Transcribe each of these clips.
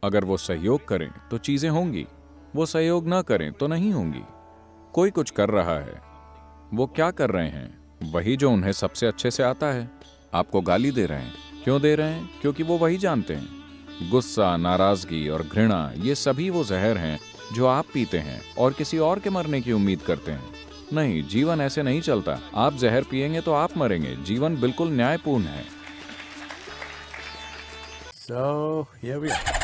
अगर वो सहयोग करें तो चीजें होंगी, वो सहयोग ना करें तो नहीं होंगी। कोई कुछ कर रहा है, वो क्या कर रहे हैं? वही जो उन्हें सबसे अच्छे से आता है। आपको गाली दे रहे हैं, क्यों दे रहे हैं? क्योंकि वो वही जानते हैं। गुस्सा, नाराजगी और घृणा, ये सभी वो जहर हैं जो आप पीते हैं और किसी और के मरने की उम्मीद करते हैं। नहीं, जीवन ऐसे नहीं चलता। आप जहर पिएंगे तो आप मरेंगे। जीवन बिल्कुल न्यायपूर्ण है। So here we are.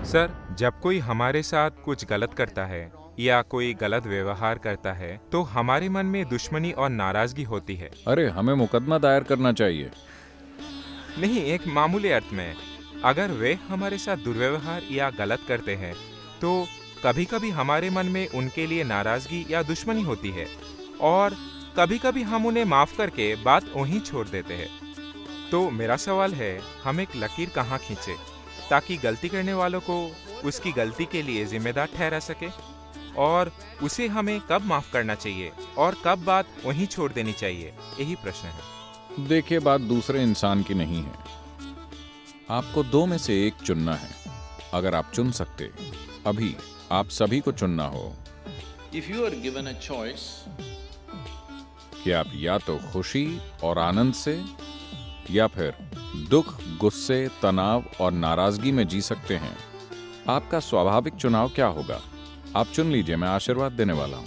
Sir, जब कोई हमारे साथ कुछ गलत करता है या कोई गलत व्यवहार करता है तो हमारे मन में दुश्मनी और नाराजगी होती है। अरे, हमें मुकदमा दायर करना चाहिए। नहीं, एक मामूली अर्थ में, अगर वे हमारे साथ दुर्व्यवहार या गलत करते हैं तो कभी-कभी हमारे मन में उनके लिए नाराजगी या दुश्मनी होती है और कभी-कभी हम उन्हें माफ करके बात वहीं छोड़ देते हैं। तो मेरा सवाल है, हम एक लकीर कहाँ खींचे ताकि गलती करने वालों को उसकी गलती के लिए जिम्मेदार ठहरा सके, और उसे हमें कब माफ करना चाहिए और कब बात वहीं छोड़ देनी चाहिए, यही प्रश्न है। देखिए, बात दूसरे इंसान की नहीं है। आपको दो में से एक चुनना है। अगर आप चुन सकते, अभी आप सभी को चुनना हो If you are given a choice, कि आप या तो खुशी और आनंद से या फिर दुख, गुस्से, तनाव और नाराजगी में जी सकते हैं, आपका स्वाभाविक चुनाव क्या होगा? आप चुन लीजिए, मैं आशीर्वाद देने वाला हूं।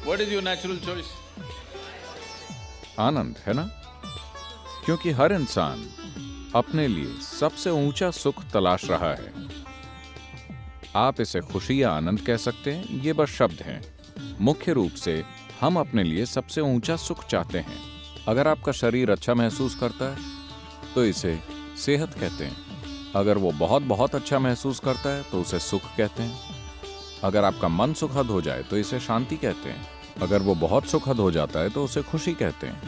what is your natural choice? आनंद, है ना? क्योंकि हर इंसान अपने लिए सबसे ऊंचा सुख तलाश रहा है। आप इसे खुशी या आनंद कह सकते हैं, ये बस शब्द हैं। मुख्य रूप से हम अपने लिए सबसे ऊंचा सुख चाहते हैं। अगर आपका शरीर अच्छा महसूस करता है तो इसे सेहत कहते हैं। अगर वो बहुत बहुत अच्छा महसूस करता है तो उसे सुख कहते हैं। अगर आपका मन सुखद हो जाए तो इसे शांति कहते हैं। अगर वो बहुत सुखद हो जाता है तो उसे खुशी कहते हैं।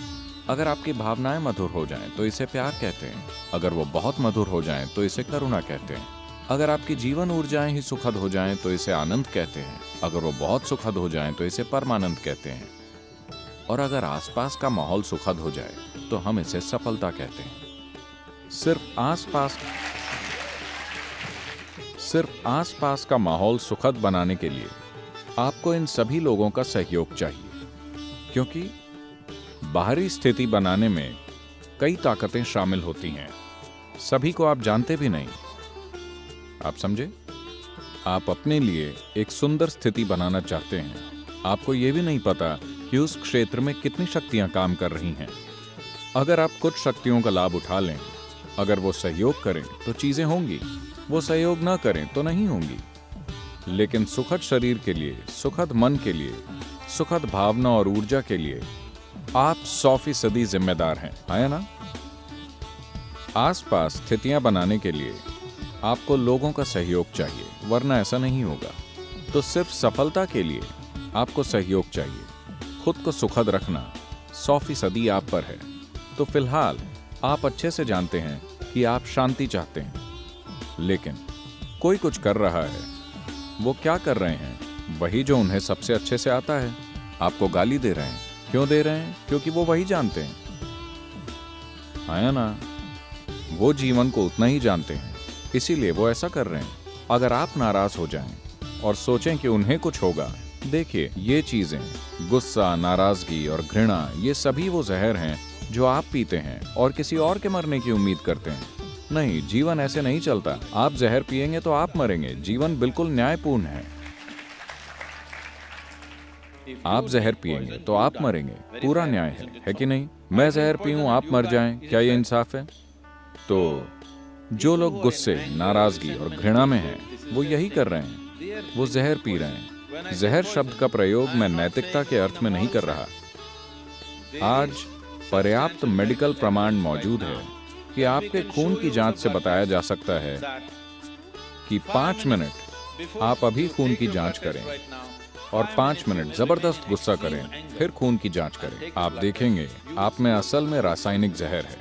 अगर आपकी भावनाएं मधुर हो जाएं तो इसे प्यार कहते हैं। अगर वो बहुत मधुर हो जाएं तो इसे करुणा कहते हैं। अगर आपकी जीवन ऊर्जाएं ही सुखद हो जाएं तो इसे आनंद कहते हैं। अगर वो बहुत सुखद हो जाएं तो इसे परमानंद कहते हैं। और अगर आसपास का माहौल सुखद हो जाए तो हम इसे सफलता कहते हैं। सिर्फ आसपास का माहौल सुखद बनाने के लिए आपको इन सभी लोगों का सहयोग चाहिए, क्योंकि बाहरी स्थिति बनाने में कई ताकतें शामिल होती हैं। सभी को आप जानते भी नहीं। आप समझे? आप अपने लिए एक सुंदर स्थिति बनाना चाहते हैं। आपको यह भी नहीं पता कि उस क्षेत्र में कितनी शक्तियां काम कर रही हैं। अगर आप कुछ शक्तियों का लाभ उठा लें, अगर वो सहयोग करें तो चीजें होंगी, वो सहयोग ना करें तो नहीं होंगी। लेकिन सुखद शरीर के लिए, सुखद मन के लिए, सुखद भावना और ऊर्जा के लिए आप 100% जिम्मेदार हैं, है ना? आसपास स्थितियां बनाने के लिए आपको लोगों का सहयोग चाहिए, वरना ऐसा नहीं होगा। तो सिर्फ सफलता के लिए आपको सहयोग चाहिए। खुद को सुखद रखना 100% आप पर है। तो फिलहाल आप अच्छे से जानते हैं कि आप शांति चाहते हैं, लेकिन कोई कुछ कर रहा है। वो क्या कर रहे हैं? वही जो उन्हें सबसे अच्छे से आता है। आपको गाली दे रहे हैं, क्यों दे रहे हैं? क्योंकि वो वही जानते हैं, है ना? वो जीवन को उतना ही जानते हैं, इसीलिए वो ऐसा कर रहे हैं। अगर आप नाराज हो जाएं और सोचें कि उन्हें कुछ होगा, देखिए, ये चीजें, गुस्सा, नाराजगी और घृणा, ये सभी वो जहर हैं जो आप पीते हैं और किसी और के मरने की उम्मीद करते हैं। नहीं, जीवन ऐसे नहीं चलता। आप जहर पिएंगे तो आप मरेंगे। जीवन बिल्कुल न्यायपूर्ण है। आप जहर पिएंगे तो आप मरेंगे, पूरा न्याय है कि नहीं? मैं जहर पीऊं, आप मर जाएं, क्या ये इंसाफ है? तो जो लोग गुस्से, नाराजगी और घृणा में हैं, वो यही कर रहे हैं। वो जहर पी रहे हैं। जहर शब्द का प्रयोग मैं नैतिकता के अर्थ में नहीं कर रहा। आज पर्याप्त मेडिकल प्रमाण मौजूद है कि आपके खून की जांच से बताया जा सकता है कि 5 मिनट आप अभी खून की जांच करें और 5 मिनट जबरदस्त गुस्सा करें, फिर खून की जांच करें। आप देखेंगे आप में असल में रासायनिक जहर है।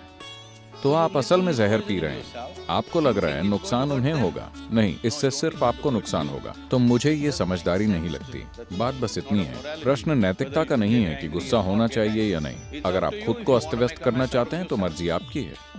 तो आप असल में जहर पी रहे हैं। आपको लग रहा है नुकसान उन्हें होगा, नहीं, इससे सिर्फ आपको नुकसान होगा। तो मुझे ये समझदारी नहीं लगती। बात बस इतनी है, प्रश्न नैतिकता का नहीं है कि गुस्सा होना चाहिए या नहीं। अगर आप खुद को अस्त व्यस्त करना चाहते हैं तो मर्जी आपकी है।